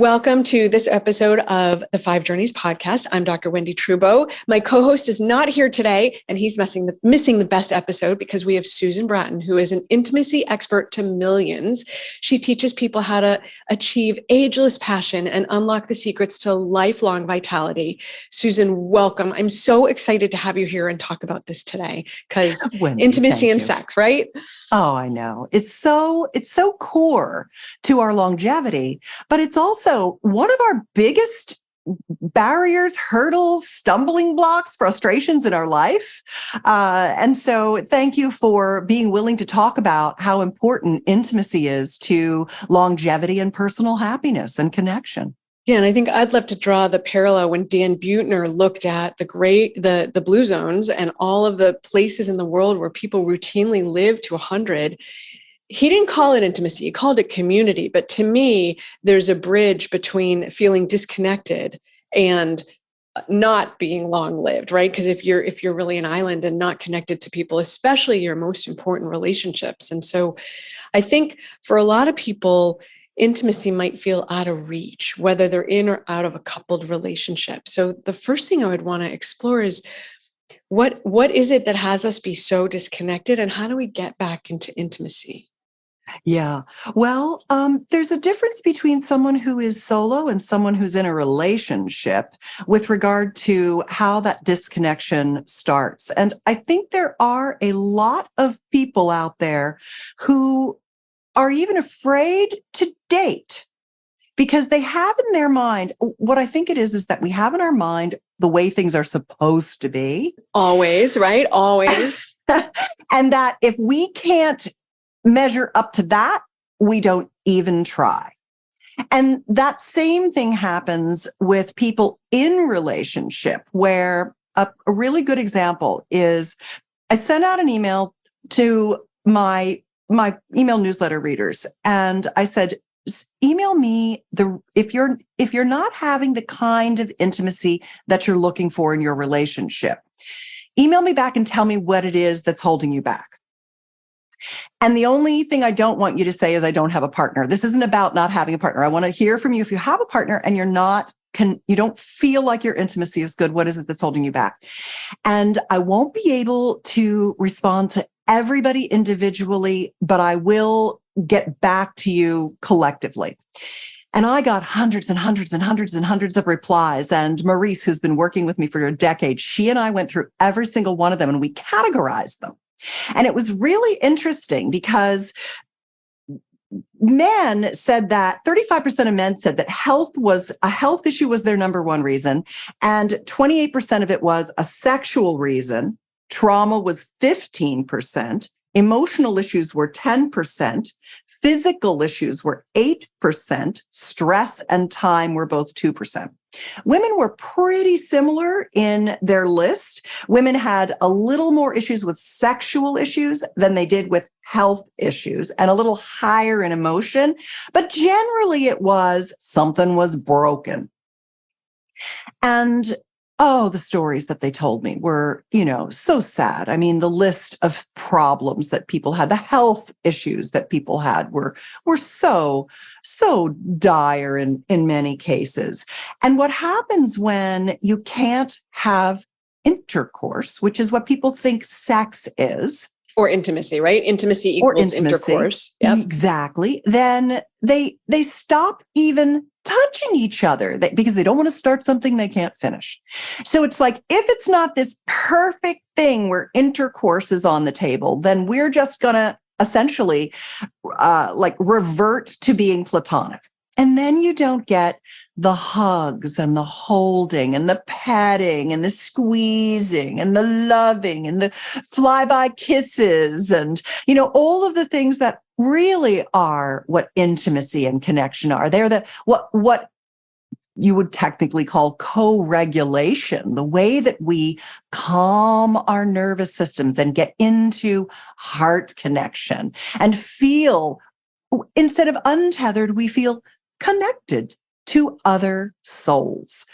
Welcome to this episode of the Five Journeys podcast. I'm Dr. Wendy Trubo. My co-host is not here today, and he's missing the best episode because we have Susan Bratton, who is an intimacy expert to millions. She teaches people how to achieve ageless passion and unlock the secrets to lifelong vitality. Susan, welcome. I'm so excited to have you here and talk about this today because intimacy and sex, right? Oh, I know. It's so core to our longevity, but it's also one of our biggest barriers, hurdles, stumbling blocks, frustrations in our life. And so thank you for being willing to talk about how important intimacy is to longevity and personal happiness and connection. Yeah, and I think I'd love to draw the parallel when Dan Buettner looked at the blue zones and all of the places in the world where people routinely live to 100. He didn't call it intimacy, he called it community. But to me, there's a bridge between feeling disconnected and not being long-lived, right? Because if you're really an island and not connected to people, especially your most important relationships. And so I think for a lot of people, intimacy might feel out of reach, whether they're in or out of a coupled relationship. So the first thing I would want to explore is what is it that has us be so disconnected, and how do we get back into intimacy? Yeah. Well, there's a difference between someone who is solo and someone who's in a relationship with regard to how that disconnection starts. And I think there are a lot of people out there who are even afraid to date because they have in their mind, what I think it is that we have in our mind the way things are supposed to be. Always, right? Always. And that if we can't measure up to that, we don't even try. And that same thing happens with people in relationship, where a really good example is I sent out an email to my email newsletter readers, and I said, email me if you're not having the kind of intimacy that you're looking for in your relationship, email me back and tell me what it is that's holding you back. And the only thing I don't want you to say is I don't have a partner. This isn't about not having a partner. I want to hear from you. If you have a partner and you don't feel like your intimacy is good, what is it that's holding you back? And I won't be able to respond to everybody individually, but I will get back to you collectively. And I got hundreds and hundreds and hundreds and hundreds of replies. And Maurice, who's been working with me for a decade, she and I went through every single one of them and we categorized them. And it was really interesting because men said that 35% of men said that a health issue was their number one reason. And 28% of it was a sexual reason. Trauma was 15%. Emotional issues were 10%. Physical issues were 8%. Stress and time were both 2%. Women were pretty similar in their list. Women had a little more issues with sexual issues than they did with health issues, and a little higher in emotion. But generally it was something was broken. And the stories that they told me were, so sad. I mean, the list of problems that people had, the health issues that people had were so dire in many cases. And what happens when you can't have intercourse, which is what people think sex is, or intimacy, right? Intimacy equals intercourse. Yep. Exactly. Then they stop even touching each other because they don't want to start something they can't finish. So it's like, if it's not this perfect thing where intercourse is on the table, then we're just going to essentially revert to being platonic. And then you don't get the hugs and the holding and the patting and the squeezing and the loving and the flyby kisses and, all of the things that really are what intimacy and connection are. They're what you would technically call co-regulation, the way that we calm our nervous systems and get into heart connection and feel, instead of untethered, we feel connected to other souls.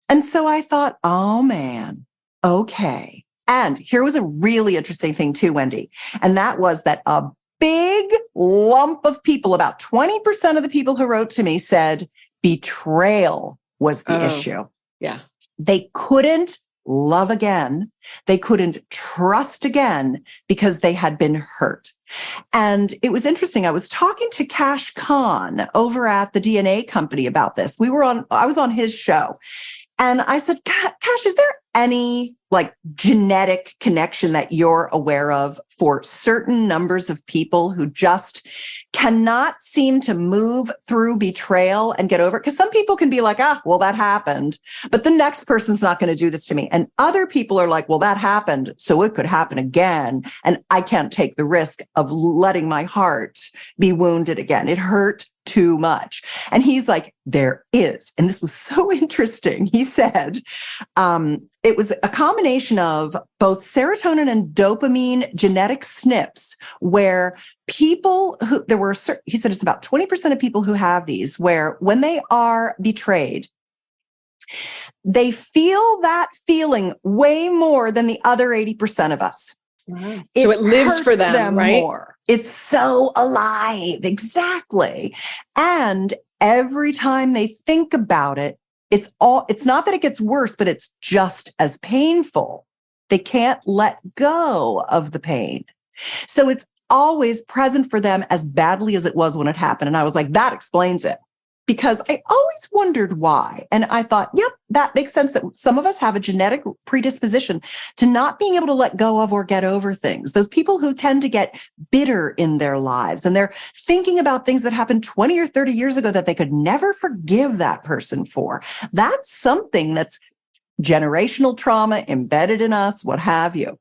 And so I thought, oh man, okay. And here was a really interesting thing too, Wendy. And that was that a big lump of people, about 20% of the people who wrote to me said, Betrayal was the issue. Yeah. They couldn't love again. They couldn't trust again because they had been hurt. And it was interesting. I was talking to Cash Khan over at the DNA company about this. I was on his show. And I said, Cash, is there any like genetic connection that you're aware of for certain numbers of people who just cannot seem to move through betrayal and get over it? Because some people can be like, well, that happened, but the next person's not going to do this to me. And other people are like, well, that happened, so it could happen again. And I can't take the risk of letting my heart be wounded again. It hurt too much. And he's like, there is. And this was so interesting. He said, it was a combination of both serotonin and dopamine genetic SNPs where people who he said it's about 20% of people who have these, where when they are betrayed, they feel that feeling way more than the other 80% of us. Wow. So it lives for them, right? More. It's so alive. Exactly. And every time they think about it, it's not that it gets worse, but it's just as painful. They can't let go of the pain. So it's always present for them as badly as it was when it happened. And I was like, that explains it. Because I always wondered why. And I thought, yep, that makes sense that some of us have a genetic predisposition to not being able to let go of or get over things. Those people who tend to get bitter in their lives and they're thinking about things that happened 20 or 30 years ago that they could never forgive that person for. That's something that's generational trauma embedded in us, what have you.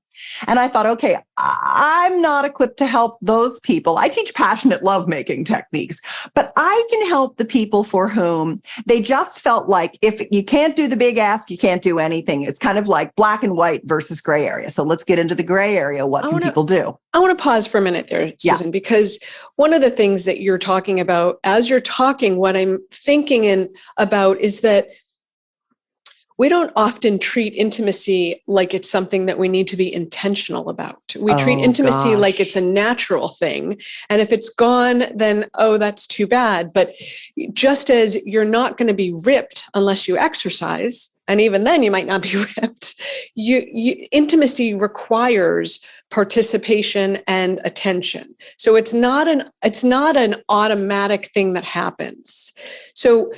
And I thought, okay, I'm not equipped to help those people. I teach passionate lovemaking techniques, but I can help the people for whom they just felt like if you can't do the big ask, you can't do anything. It's kind of like black and white versus gray area. So let's get into the gray area. What can people do? I want to pause for a minute there, Susan, because one of the things that you're talking about, as you're talking, what I'm thinking about is that we don't often treat intimacy like it's something that we need to be intentional about. We treat intimacy like it's a natural thing. And if it's gone, then, that's too bad. But just as you're not going to be ripped unless you exercise, and even then you might not be ripped, intimacy requires participation and attention. So it's not an automatic thing that happens. So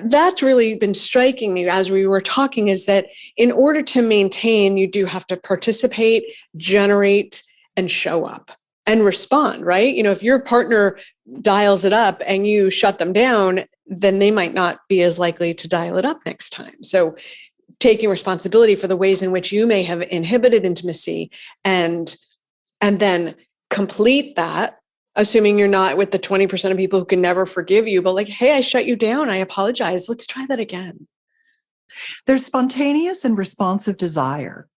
that's really been striking me as we were talking, is that in order to maintain, you do have to participate, generate, and show up and respond, right? If your partner dials it up and you shut them down, then they might not be as likely to dial it up next time. So taking responsibility for the ways in which you may have inhibited intimacy and then complete that, assuming you're not with the 20% of people who can never forgive you, but like, hey, I shut you down. I apologize. Let's try that again. There's spontaneous and responsive desire.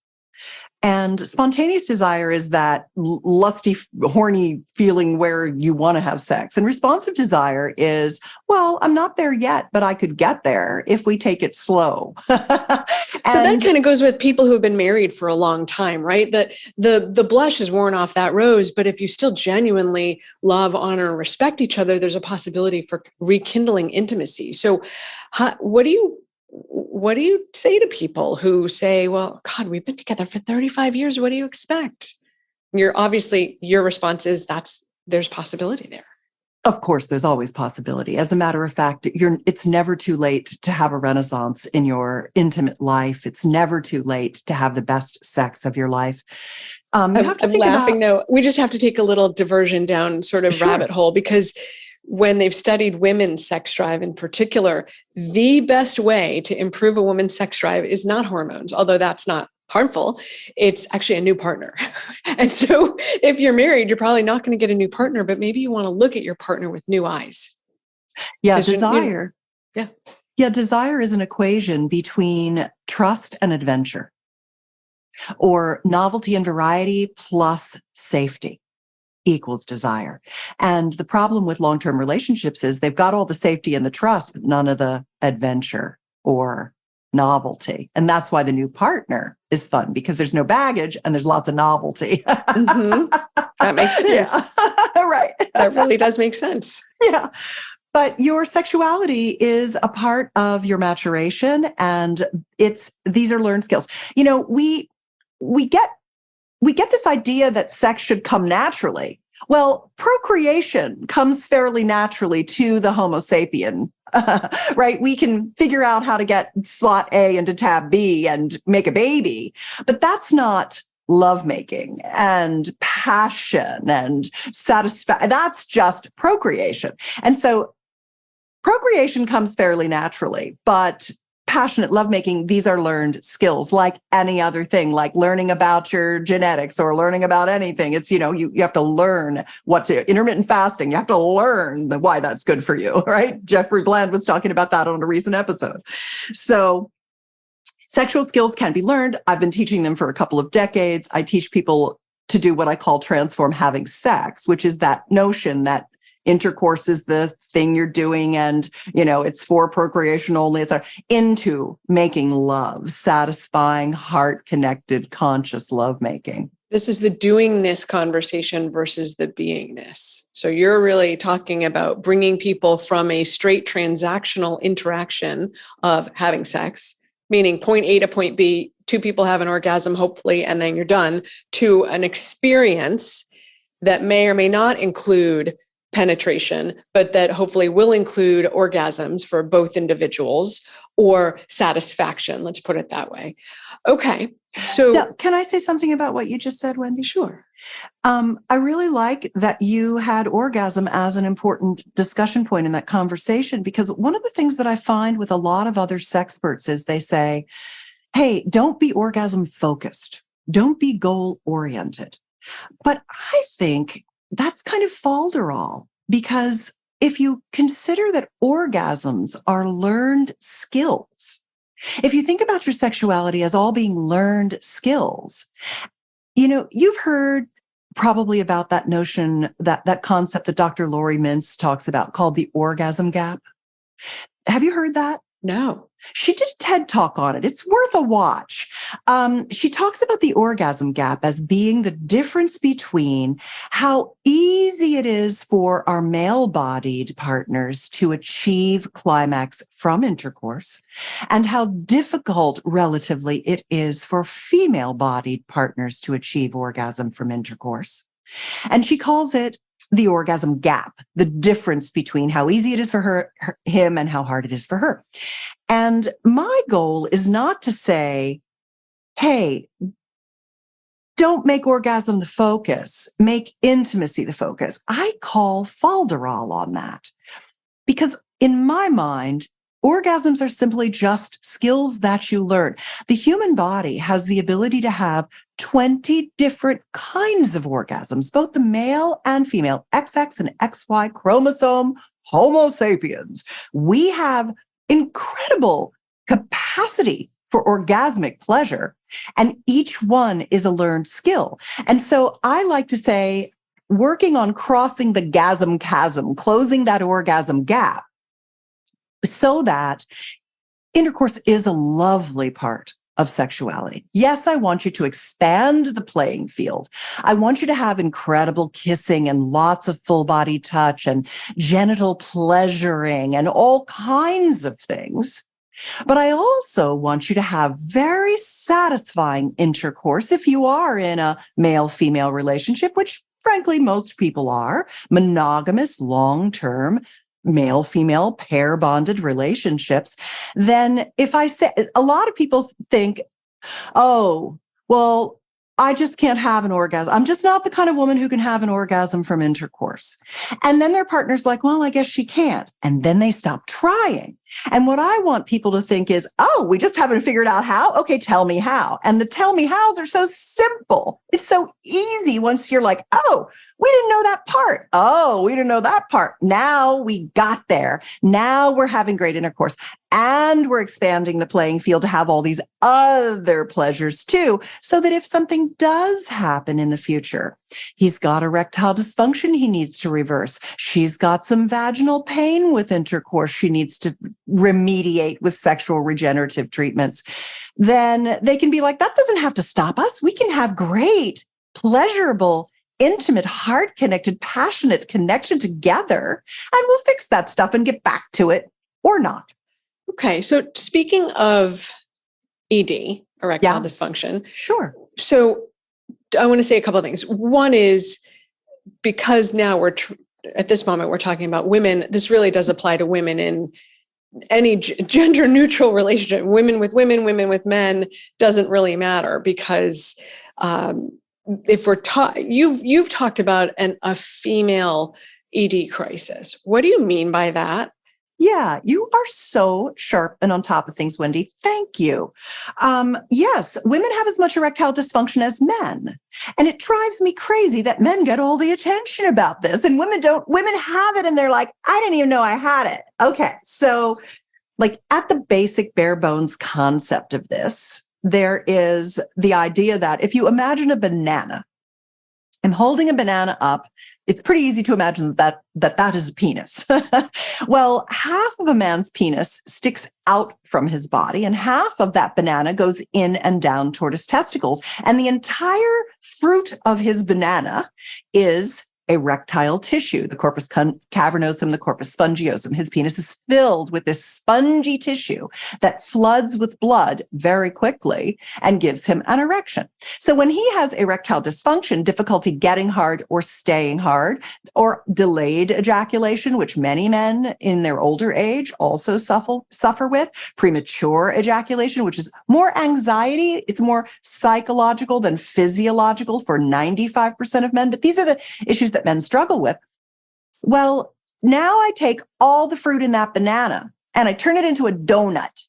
And spontaneous desire is that lusty, horny feeling where you want to have sex. And responsive desire is, well, I'm not there yet, but I could get there if we take it slow. So that kind of goes with people who have been married for a long time, right? That the blush has worn off that rose, but if you still genuinely love, honor, and respect each other, there's a possibility for rekindling intimacy. So what do you say to people who say, well, God, we've been together for 35 years. What do you expect? Your response is there's possibility there. Of course, there's always possibility. As a matter of fact, it's never too late to have a renaissance in your intimate life. It's never too late to have the best sex of your life. I'm laughing though. We just have to take a little diversion down sort of rabbit hole, because when they've studied women's sex drive in particular, the best way to improve a woman's sex drive is not hormones, although that's not harmful. It's actually a new partner. And so if you're married, you're probably not going to get a new partner, but maybe you want to look at your partner with new eyes. Yeah, desire. Yeah, desire is an equation between trust and adventure, or novelty and variety plus safety equals desire. And the problem with long-term relationships is they've got all the safety and the trust, but none of the adventure or novelty. And that's why the new partner is fun, because there's no baggage and there's lots of novelty. Mm-hmm. That makes sense. Yeah. Right. That really does make sense. Yeah. But your sexuality is a part of your maturation, and these are learned skills. We get this idea that sex should come naturally. Well, procreation comes fairly naturally to the Homo sapien, right? We can figure out how to get slot A into tab B and make a baby, but that's not lovemaking and passion and satisfaction. That's just procreation. And so procreation comes fairly naturally, but passionate lovemaking, these are learned skills like any other thing, like learning about your genetics or learning about anything. It's, you have to learn intermittent fasting. You have to learn why that's good for you, right? Jeffrey Bland was talking about that on a recent episode. So sexual skills can be learned. I've been teaching them for a couple of decades. I teach people to do what I call transform having sex, which is that notion that intercourse is the thing you're doing and, it's for procreation only, into making love, satisfying, heart-connected, conscious lovemaking. This is the doingness conversation versus the beingness. So you're really talking about bringing people from a straight transactional interaction of having sex, meaning point A to point B, two people have an orgasm, hopefully, and then you're done, to an experience that may or may not include penetration, but that hopefully will include orgasms for both individuals or satisfaction. Let's put it that way. Okay. So can I say something about what you just said, Wendy? Sure. I really like that you had orgasm as an important discussion point in that conversation, because one of the things that I find with a lot of other sexperts is they say, hey, don't be orgasm focused. Don't be goal oriented. But I think that's kind of falderall, because if you consider that orgasms are learned skills, if you think about your sexuality as all being learned skills, you've heard probably about that notion, that concept that Dr. Lori Mintz talks about called the orgasm gap. Have you heard that? No. She did a TED talk on it. It's worth a watch. She talks about the orgasm gap as being the difference between how easy it is for our male-bodied partners to achieve climax from intercourse and how difficult relatively it is for female-bodied partners to achieve orgasm from intercourse. And she calls it the orgasm gap, the difference between how easy it is for him and how hard it is for her. And my goal is not to say, hey, don't make orgasm the focus, make intimacy the focus. I call falderall on that, because in my mind, orgasms are simply just skills that you learn. The human body has the ability to have 20 different kinds of orgasms, both the male and female, XX and XY chromosome, Homo sapiens. We have incredible capacity for orgasmic pleasure, and each one is a learned skill. And so I like to say, working on crossing the gasm chasm, closing that orgasm gap, so that intercourse is a lovely part of sexuality. Yes, I want you to expand the playing field. I want you to have incredible kissing and lots of full body touch and genital pleasuring and all kinds of things. But I also want you to have very satisfying intercourse if you are in a male-female relationship, which frankly, most people are, monogamous, long-term, male-female pair bonded relationships. Then if I say, a lot of people think, oh, well, I just can't have an orgasm. I'm just not the kind of woman who can have an orgasm from intercourse. And then their partner's like, well, I guess she can't. And then they stop trying. And what I want people to think is, oh, we just haven't figured out how? Okay, tell me how. And the tell me hows are so simple. It's so easy once you're like, oh, we didn't know that part. Oh, we didn't know that part. Now we got there. Now we're having great intercourse. And we're expanding the playing field to have all these other pleasures too, so that if something does happen in the future, he's got erectile dysfunction he needs to reverse. She's got some vaginal pain with intercourse she needs to remediate with sexual regenerative treatments. Then they can be like, that doesn't have to stop us. We can have great, pleasurable intimate, heart-connected, passionate connection together, and we'll fix that stuff and get back to it or not. Okay. So speaking of ED, erectile dysfunction. Sure. So I want to say a couple of things. One is because now at this moment, we're talking about women. This really does apply to women in any gender neutral relationship. Women with men doesn't really matter, because if we're you've talked about a female ED crisis. What do you mean by that? Yeah, you are so sharp and on top of things, Wendy. Thank you. Yes, women have as much erectile dysfunction as men. And it drives me crazy that men get all the attention about this and women don't. Women have it and they're like, I didn't even know I had it. Okay, so like at the basic bare bones concept of this, there is the idea that if you imagine a banana, I'm holding a banana up. It's pretty easy to imagine that is a penis. Well, half of a man's penis sticks out from his body, and half of that banana goes in and down toward his testicles. And the entire fruit of his banana is erectile tissue, the corpus cavernosum, the corpus spongiosum. His penis is filled with this spongy tissue that floods with blood very quickly and gives him an erection. So when he has erectile dysfunction, difficulty getting hard or staying hard, or delayed ejaculation, which many men in their older age also suffer with, premature ejaculation, which is more anxiety. It's more psychological than physiological for 95% of men. But these are the issues that men struggle with. Well, now I take all the fruit in that banana and I turn it into a donut.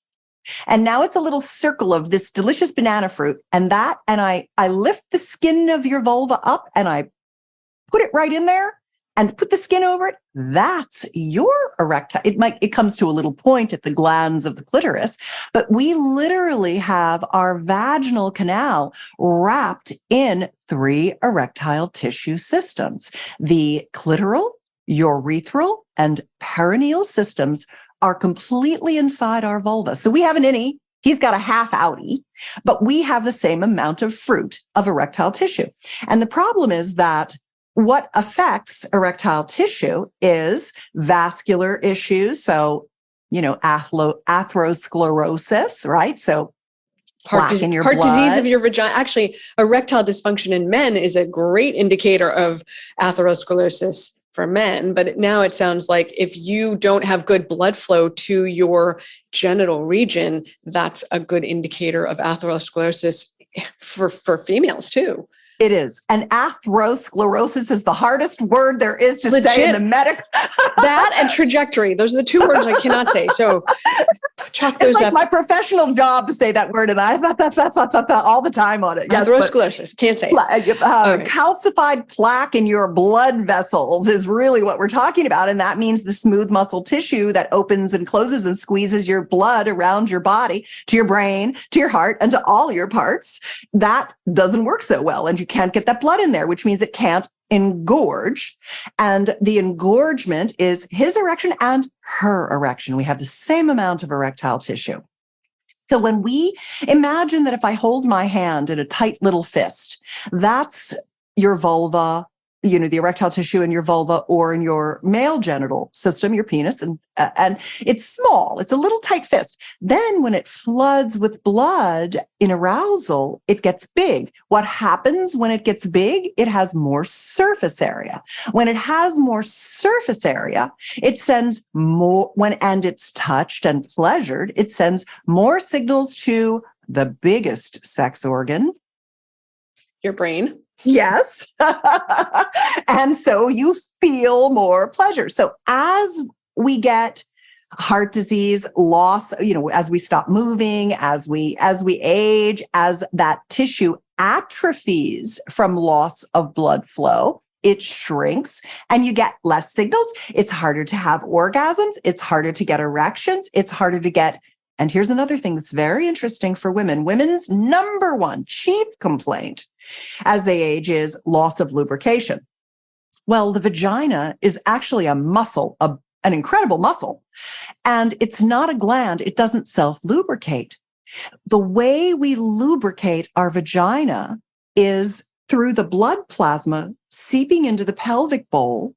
And now it's a little circle of this delicious banana fruit, and I lift the skin of your vulva up and I put it right in there and put the skin over it. That's your erectile. It comes to a little point at the glands of the clitoris, but we literally have our vaginal canal wrapped in 3 erectile tissue systems. The clitoral, urethral, and perineal systems are completely inside our vulva. So we have an innie, he's got a half outie, but we have the same amount of fruit of erectile tissue. And the problem is that what affects erectile tissue is vascular issues. So, atherosclerosis, right? So heart disease of your vagina. Actually, erectile dysfunction in men is a great indicator of atherosclerosis for men. But now it sounds like if you don't have good blood flow to your genital region, that's a good indicator of atherosclerosis for females too. It is. And atherosclerosis is the hardest word there is to say in the medical. That and trajectory. Those are the 2 words I cannot say. So chalk those up. It's like up. my professional job to say that word, and I all the time on it. Yes, atherosclerosis. Can't say it. Calcified plaque in your blood vessels is really what we're talking about. And that means the smooth muscle tissue that opens and closes and squeezes your blood around your body to your brain, to your heart, and to all your parts. That doesn't work so well. And you can't get that blood in there, which means it can't engorge. And the engorgement is his erection and her erection. We have the same amount of erectile tissue. So when we imagine that if I hold my hand in a tight little fist, that's your vulva, the erectile tissue in your vulva or in your male genital system, your penis, and it's small. It's a little tight fist. Then when it floods with blood in arousal, it gets big. What happens when it gets big? It has more surface area. When it has more surface area, it sends more, and it's touched and pleasured, it sends more signals to the biggest sex organ. Your brain. Yes. And so you feel more pleasure. So as we get heart disease, loss, as we stop moving, as we age, as that tissue atrophies from loss of blood flow, it shrinks and you get less signals. It's harder to have orgasms. It's harder to get erections. It's harder to get. And here's another thing that's very interesting for women. Women's number 1 chief complaint as they age is loss of lubrication. Well, the vagina is actually a muscle, an incredible muscle, and it's not a gland. It doesn't self-lubricate. The way we lubricate our vagina is through the blood plasma seeping into the pelvic bowl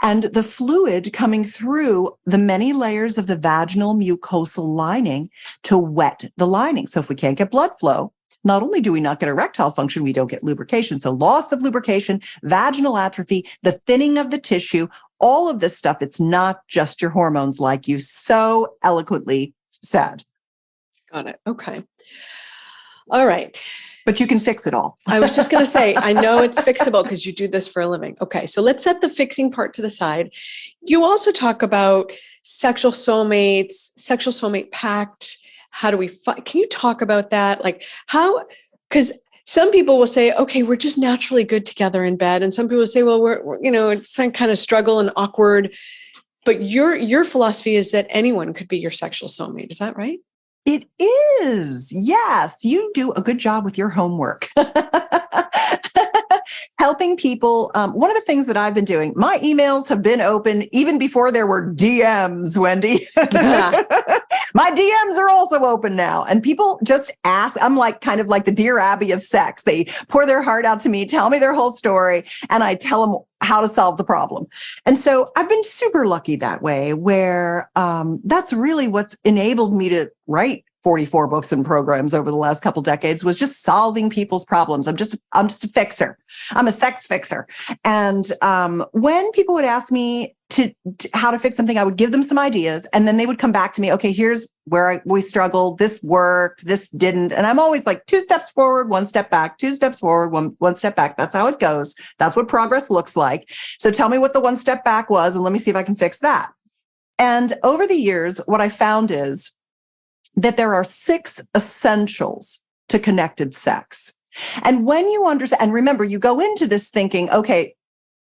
and the fluid coming through the many layers of the vaginal mucosal lining to wet the lining. So if we can't get blood flow, not only do we not get erectile function, we don't get lubrication. So loss of lubrication, vaginal atrophy, the thinning of the tissue, all of this stuff, it's not just your hormones like you so eloquently said. Got it. Okay. All right. But you can fix it all. I was just going to say, I know it's fixable because you do this for a living. Okay. So let's set the fixing part to the side. You also talk about sexual soulmates, sexual soulmate pact. How do we find? Can you talk about that? Like how, because some people will say, okay, we're just naturally good together in bed. And some people will say, well, we're it's some kind of struggle and awkward. But your philosophy is that anyone could be your sexual soulmate. Is that right? It is. Yes. You do a good job with your homework. Helping people. One of the things that I've been doing, my emails have been open even before there were DMs, Wendy. Yeah. My DMs are also open now. And people just ask, I'm like kind of like the Dear Abby of sex. They pour their heart out to me, tell me their whole story, and I tell them how to solve the problem. And so I've been super lucky that way, where that's really what's enabled me to write 44 books and programs over the last couple decades, was just solving people's problems. I'm just a fixer. I'm a sex fixer. And when people would ask me to how to fix something, I would give them some ideas, and then they would come back to me. Okay, here's where we struggled. This worked. This didn't. And I'm always like 2 steps forward, 1 step back, 2 steps forward, one step back. That's how it goes. That's what progress looks like. So tell me what the 1 step back was, and let me see if I can fix that. And over the years, what I found is that there are 6 essentials to connected sex. And when you understand, and remember, you go into this thinking, okay,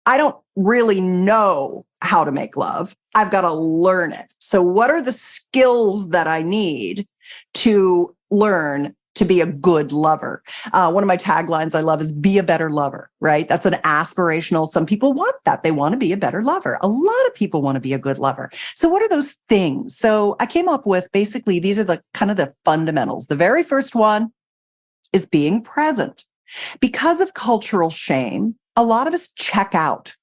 I don't really know how to make love. I've got to learn it. So what are the skills that I need to learn to be a good lover? One of my taglines I love is be a better lover, right? That's an aspirational. Some people want that. They want to be a better lover. A lot of people want to be a good lover. So what are those things? So I came up with basically, these are the kind of the fundamentals. The very first one is being present. Because of cultural shame, a lot of us check out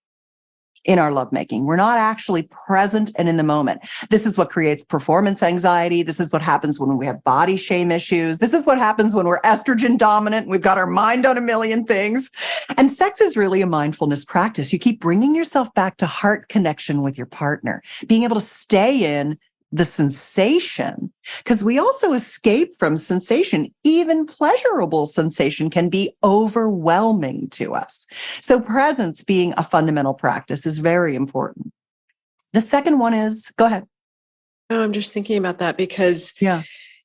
in our lovemaking. We're not actually present and in the moment. This is what creates performance anxiety. This is what happens when we have body shame issues. This is what happens when we're estrogen dominant and we've got our mind on a million things. And sex is really a mindfulness practice. You keep bringing yourself back to heart connection with your partner, being able to stay in the sensation, because we also escape from sensation. Even pleasurable sensation can be overwhelming to us. So presence being a fundamental practice is very important. The second one is, go ahead. Oh, I'm just thinking about that because,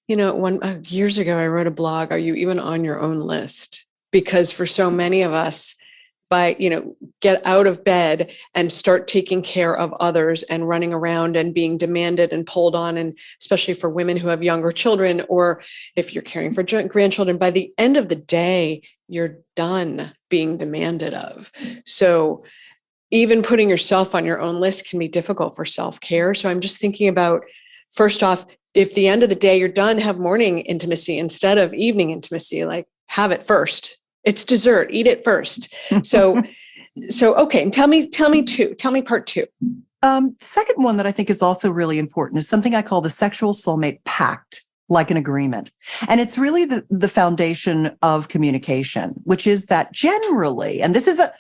years ago, I wrote a blog, Are You Even on Your Own List? Because for so many of us, get out of bed and start taking care of others and running around and being demanded and pulled on. And especially for women who have younger children, or if you're caring for grandchildren, by the end of the day, you're done being demanded of. So even putting yourself on your own list can be difficult for self-care. So I'm just thinking about, first off, if the end of the day you're done, have morning intimacy instead of evening intimacy, like have it first. It's dessert. Eat it first. So okay. And tell me part 2. Second one that I think is also really important is something I call the sexual soulmate pact, like an agreement. And it's really the foundation of communication, which is that generally, and this is a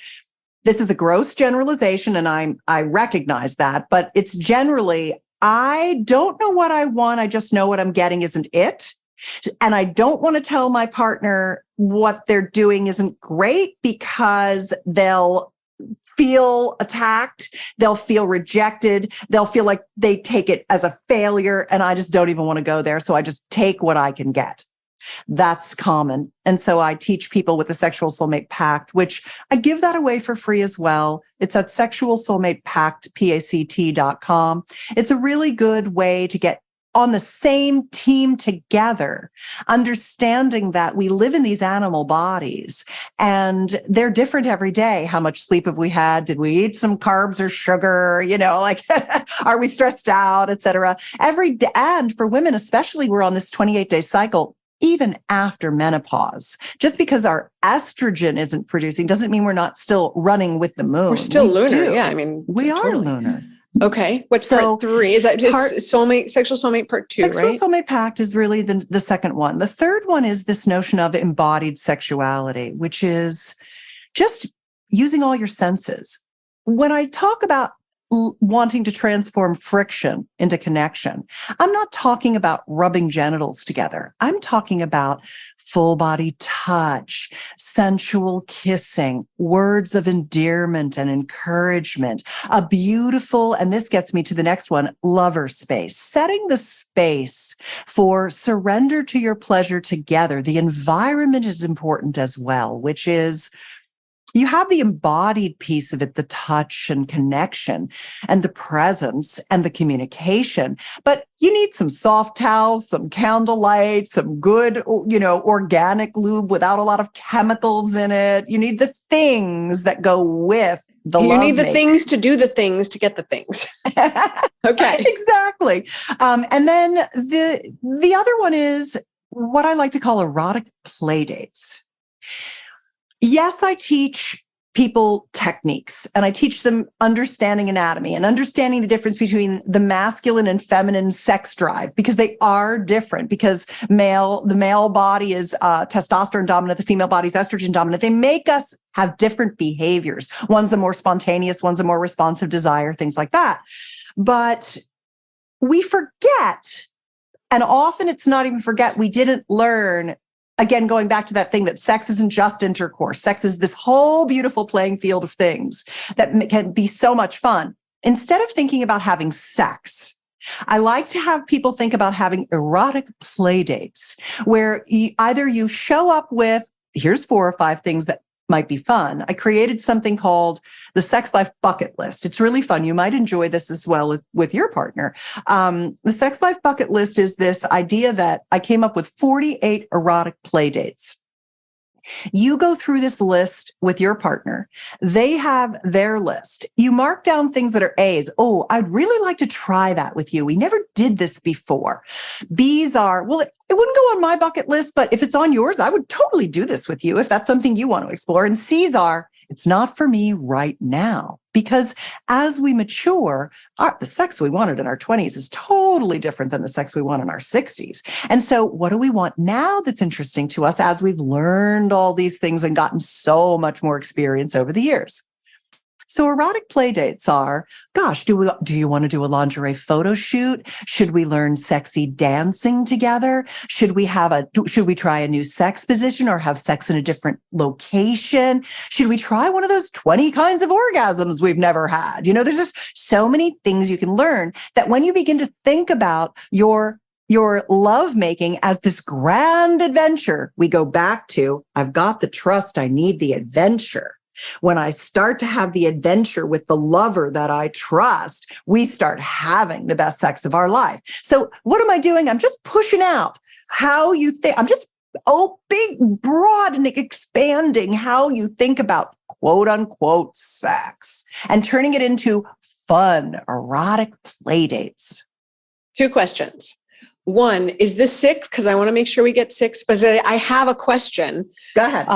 gross generalization, and I recognize that, but it's generally, I don't know what I want. I just know what I'm getting isn't it. And I don't want to tell my partner what they're doing isn't great, because they'll feel attacked. They'll feel rejected. They'll feel like they take it as a failure. And I just don't even want to go there. So I just take what I can get. That's common. And so I teach people with the Sexual Soulmate Pact, which I give that away for free as well. It's at sexualsoulmatepact.com. It's a really good way to get on the same team together, understanding that we live in these animal bodies and they're different every day. How much sleep have we had? Did we eat some carbs or sugar? Are we stressed out, et cetera? Every day. And for women, especially, we're on this 28-day cycle. even after menopause. Just because our estrogen isn't producing doesn't mean we're not still running with the moon. We're still lunar. Do. Yeah. I mean, we are totally. lunar. Okay. What's part 3? Is that just sexual soulmate part 2, sexual right? soulmate pact is really the second one. The third one is this notion of embodied sexuality, which is just using all your senses. When I talk about wanting to transform friction into connection, I'm not talking about rubbing genitals together. I'm talking about full body touch, sensual kissing, words of endearment and encouragement, a beautiful, and this gets me to the next one, lover space, setting the space for surrender to your pleasure together. The environment is important as well, which is you have the embodied piece of it, the touch and connection and the presence and the communication, but you need some soft towels, some candlelight, some good, organic lube without a lot of chemicals in it. You need the things that go with the love. You need the things to do the things to get the things. Okay. Exactly. And then the other one is what I like to call erotic play dates. Yes, I teach people techniques and I teach them understanding anatomy and understanding the difference between the masculine and feminine sex drive, because they are different, because the male body is testosterone dominant, the female body is estrogen dominant. They make us have different behaviors. One's a more spontaneous, one's a more responsive desire, things like that. But we forget, and often it's not even forget, we didn't learn. Again, going back to that thing that sex isn't just intercourse. Sex is this whole beautiful playing field of things that can be so much fun. Instead of thinking about having sex, I like to have people think about having erotic play dates where either you show up with, here's 4 or 5 things that might be fun. I created something called the Sex Life Bucket List. It's really fun. You might enjoy this as well with your partner. The Sex Life Bucket List is this idea that I came up with 48 erotic play dates. You go through this list with your partner. They have their list. You mark down things that are A's. Oh, I'd really like to try that with you. We never did this before. B's are, well, it wouldn't go on my bucket list, but if it's on yours, I would totally do this with you if that's something you want to explore. And C's are, it's not for me right now. Because as we mature, the sex we wanted in our 20s is totally different than the sex we want in our 60s. And so what do we want now that's interesting to us as we've learned all these things and gotten so much more experience over the years? So erotic play dates are, gosh, do you want to do a lingerie photo shoot? Should we learn sexy dancing together? Should we try a new sex position or have sex in a different location? Should we try one of those 20 kinds of orgasms we've never had? There's just so many things you can learn that when you begin to think about your lovemaking as this grand adventure, we go back to, I've got the trust, I need the adventure. When I start to have the adventure with the lover that I trust, we start having the best sex of our life. So what am I doing? I'm just pushing out how you think. I'm just, big, broad and expanding how you think about quote unquote sex and turning it into fun, erotic play dates. 2 questions. 1, is this 6? Because I want to make sure we get 6. But I have a question. Go ahead.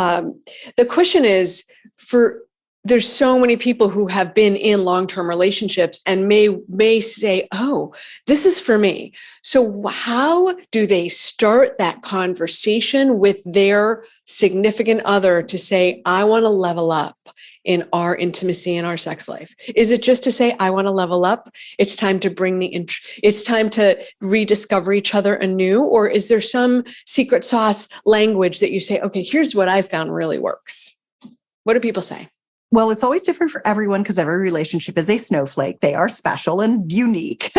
The question is, there's so many people who have been in long-term relationships and may say, oh, this is for me. So how do they start that conversation with their significant other to say, I want to level up in our intimacy and our sex life? Is it just to say, I want to level up? It's time to it's time to rediscover each other anew? Or is there some secret sauce language that you say, okay, here's what I found really works? What do people say? Well, it's always different for everyone because every relationship is a snowflake. They are special and unique.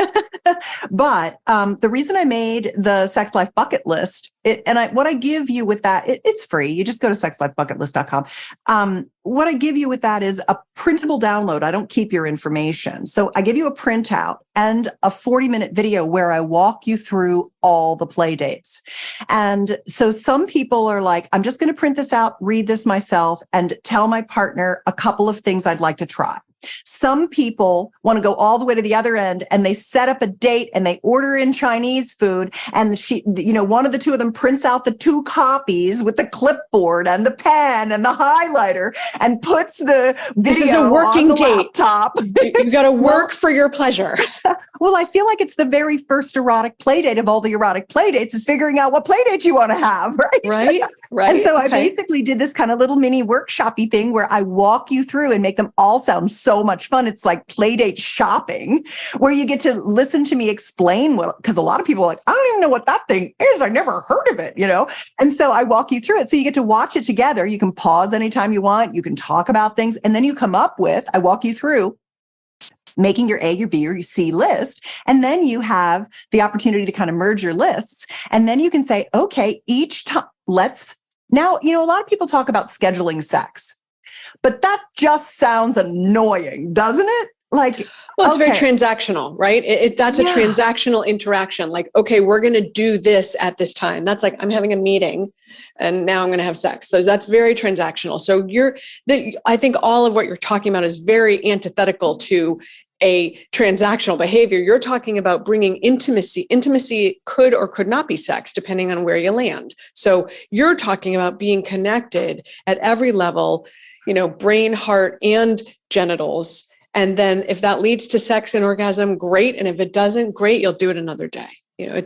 But the reason I made the Sex Life Bucket List, what I give you with that, it's free. You just go to sexlifebucketlist.com. What I give you with that is a printable download. I don't keep your information. So I give you a printout and a 40-minute video where I walk you through all the play dates. And so some people are like, I'm just going to print this out, read this myself, and tell my partner a couple of things I'd like to try. Some people want to go all the way to the other end and they set up a date and they order in Chinese food. And one of the two of them prints out the 2 copies with the clipboard and the pen and the highlighter and puts the video this is a working on the date. laptop. You got to work for your pleasure. Well, I feel like it's the very first erotic play date of all the erotic play dates is figuring out what play date you want to have, right? Right. And so I basically did this kind of little mini workshop-y thing where I walk you through and make them all sound so much fun. It's like play date shopping, where you get to listen to me explain because a lot of people are like, I don't even know what that thing is. I never heard of it, And so I walk you through it. So you get to watch it together. You can pause anytime you want. You can talk about things. And then you come up with, I walk you through making your A, your B, or your C list. And then you have the opportunity to kind of merge your lists. And then you can say, okay, each time, now, a lot of people talk about scheduling sex, but that just sounds annoying, doesn't it? It's very transactional, right? That's a transactional interaction. Like, okay, we're going to do this at this time. That's like, I'm having a meeting and now I'm going to have sex. So that's very transactional. So I think all of what you're talking about is very antithetical to a transactional behavior. You're talking about bringing intimacy. Intimacy could or could not be sex, depending on where you land. So you're talking about being connected at every level, brain, heart, and genitals. And then if that leads to sex and orgasm, great. And if it doesn't, great, you'll do it another day. I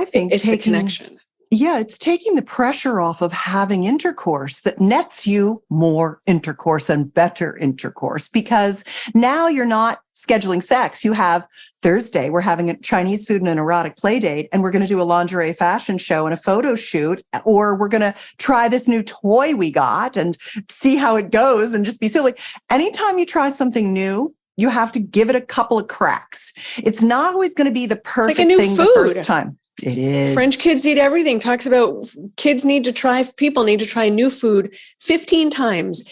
think it's the connection. Yeah, it's taking the pressure off of having intercourse that nets you more intercourse and better intercourse, because now you're not scheduling sex. You have Thursday, we're having a Chinese food and an erotic play date, and we're going to do a lingerie fashion show and a photo shoot, or we're going to try this new toy we got and see how it goes and just be silly. Anytime you try something new, you have to give it a couple of cracks. It's not always going to be the perfect thing the first time. It is. French Kids Eat Everything talks about people need to try new food 15 times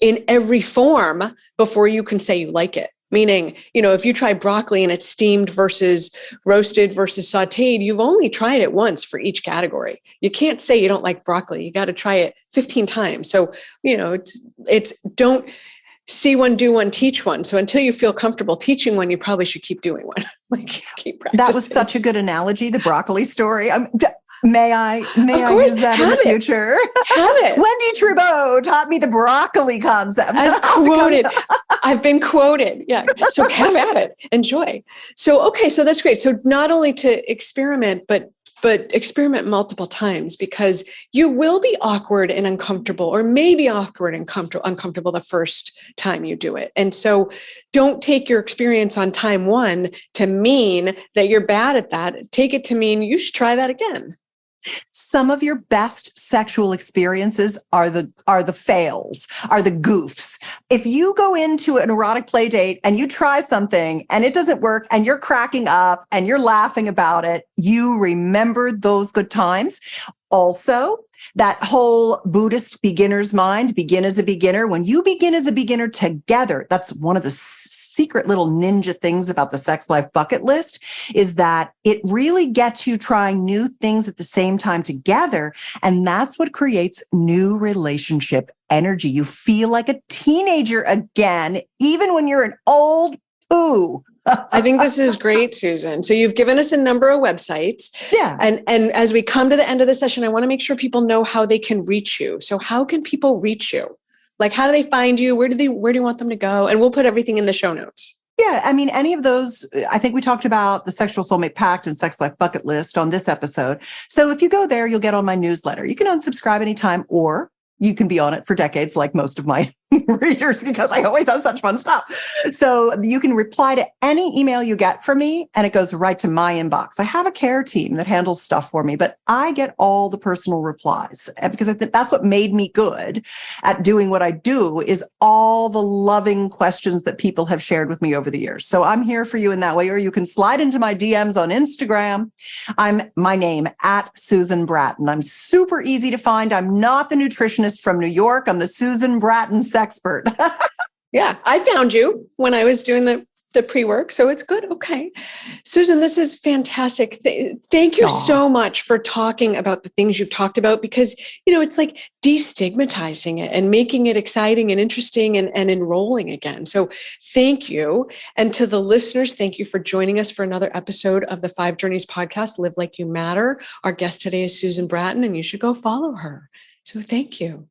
in every form before you can say you like it. Meaning, if you try broccoli and it's steamed versus roasted versus sauteed, you've only tried it once for each category. You can't say you don't like broccoli. You got to try it 15 times. So, it's don't see one, do one, teach one. So until you feel comfortable teaching one, you probably should keep doing one. Keep practicing. That was such a good analogy, the broccoli story. May I use that in the future? Have it. Wendy Trudeau taught me the broccoli concept. As quoted. I've been quoted. Yeah. So have at it. Enjoy. So, okay. So that's great. So not only to experiment, but experiment multiple times, because you will be awkward and uncomfortable, or maybe awkward and uncomfortable the first time you do it. And so don't take your experience on time 1 to mean that you're bad at that. Take it to mean you should try that again. Some of your best sexual experiences are the fails, are the goofs. If you go into an erotic play date and you try something and it doesn't work and you're cracking up and you're laughing about it, you remembered those good times. Also, that whole Buddhist beginner's mind, begin as a beginner. When you begin as a beginner together, that's one of the secret little ninja things about the sex life bucket list, is that it really gets you trying new things at the same time together. And that's what creates new relationship energy. You feel like a teenager again, even when you're an old poo. I think this is great, Susan. So you've given us a number of websites. Yeah. And as we come to the end of the session, I want to make sure people know how they can reach you. So how can people reach you? Like, how do they find you? Where do you want them to go? And we'll put everything in the show notes. Yeah. I mean, any of those, I think we talked about the Sexual Soulmate Pact and Sex Life Bucket List on this episode. So if you go there, you'll get on my newsletter. You can unsubscribe anytime, or you can be on it for decades, like most of my readers, because I always have such fun stuff. So you can reply to any email you get from me, and it goes right to my inbox. I have a care team that handles stuff for me, but I get all the personal replies, because I think that's what made me good at doing what I do, is all the loving questions that people have shared with me over the years. So I'm here for you in that way, or you can slide into my DMs on Instagram. My name @Susan Bratton. I'm super easy to find. I'm not the nutritionist from New York. I'm the Susan Bratton sexpert. Yeah, I found you when I was doing the the pre-work, so it's good. Okay. Susan, this is fantastic. Thank you so much for talking about the things you've talked about, because, it's like destigmatizing it and making it exciting and interesting and enrolling again. So thank you. And to the listeners, thank you for joining us for another episode of the 5 Journeys podcast, Live Like You Matter. Our guest today is Susan Bratton, and you should go follow her. So thank you.